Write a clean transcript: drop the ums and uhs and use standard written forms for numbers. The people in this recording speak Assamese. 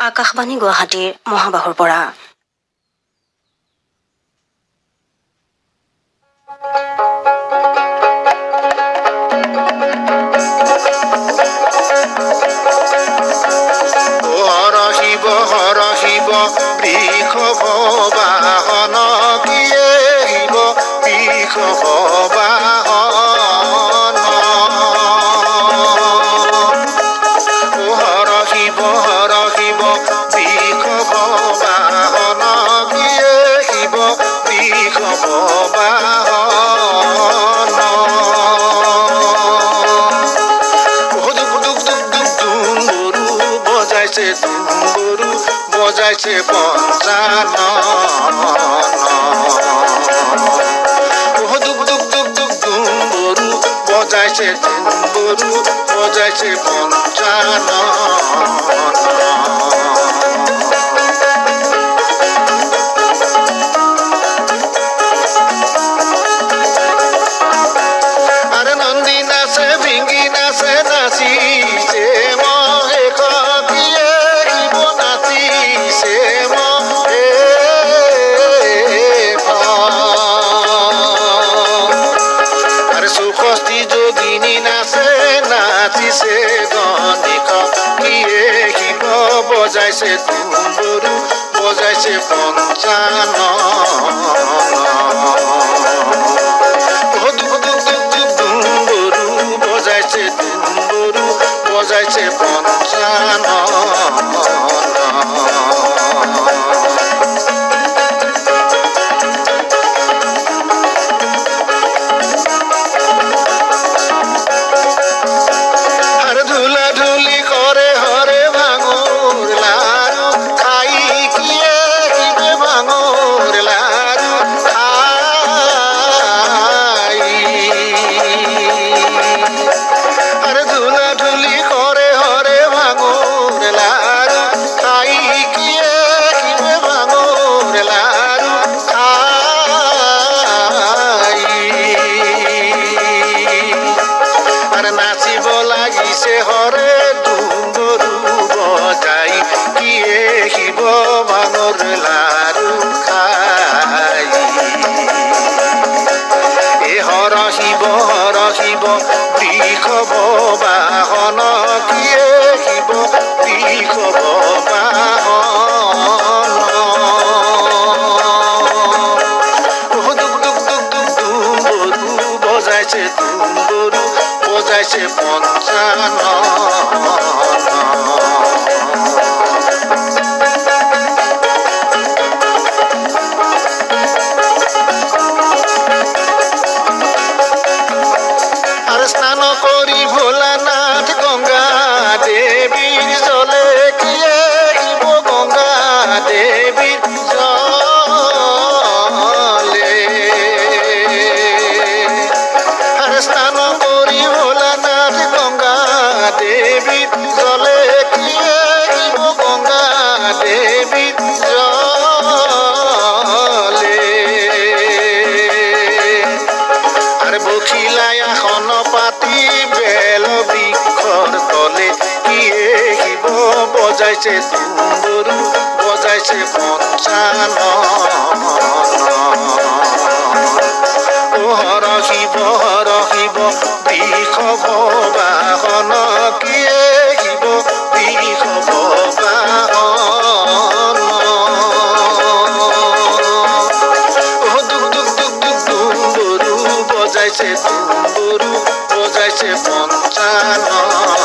আকাশবাণী গুৱাহাটীৰ মহাবাহুৰ পৰা। হৰ শিৱ বৃষভ বাহন কিয়ে শিৱ বৃষভ বাহন হৰ শিৱ বৃষভ বাহন কিয়ে শিৱ বৃষভ বাহন বজাইছে পঞ্চানন দুক দুক দুক দুক ডুম্বৰু বজাইছে ডুম্বৰু বজাইছে পঞ্চানন আৰে নন্দী নাচে ভিঙ্গি নাচে নাচিছে মহেশ কিয়ে শিৱ নাচিছে আৰে সুষষ্ঠী যোগিনী নাচে নাচিছে গণিক কিয়ে শিৱ বজাইছে ডুম্বৰু বজাইছে পঞ্চানন বজাইছে ডুম্বৰু বজাইছে পঞ্চানন আরে ধুলা ধুলি করে হরে ভাঙুর লাড়ু খাই কিয়ে শিবে ভাঙুর লাড়ু খাই আরে ধুলা ধুলি করে হরে ভাঙুর লাড়ু খাই কিয়ে শিবে ভাঙুর লাড়ু খাই আরে নাচিব লাগিছে হরে ডুম্বৰু বজাই কিয়ে শিৱ ভাঙৰ লাড়ু খাই এ হৰ শিৱ বৃষভ বাহন কিয়ে শিৱ বৃষভ বাহন দুক দুক দুক দুক ডুম্বৰু বজাইছে ডুম্বৰু বজাইছে পঞ্চানন আৰ স্নান কৰি ভোলানাথ গঙ্গা দেবীৰ জলে কিয়ে শিৱ গঙ্গা দেবীৰ জলে আৰ স্নান কৰি ভোলানাথ গঙ্গা দেবীৰ জলে কিয়ে শিৱ গঙ্গা দেবীৰ জলে আৰ বখিলাই আসন পাতি বেল বৃক্ষৰ তলে কিয়ে শিৱ বজাইছে ডুম্বৰু বজাইছে পঞ্চানন হৰ শিৱ বৃষভ বাহন কিয়ে শিৱ বৃষভ বাহন দুক দুক দুক দুক ডুম্বৰু বজাইছে ডুম্বৰু বজাইছে পঞ্চানন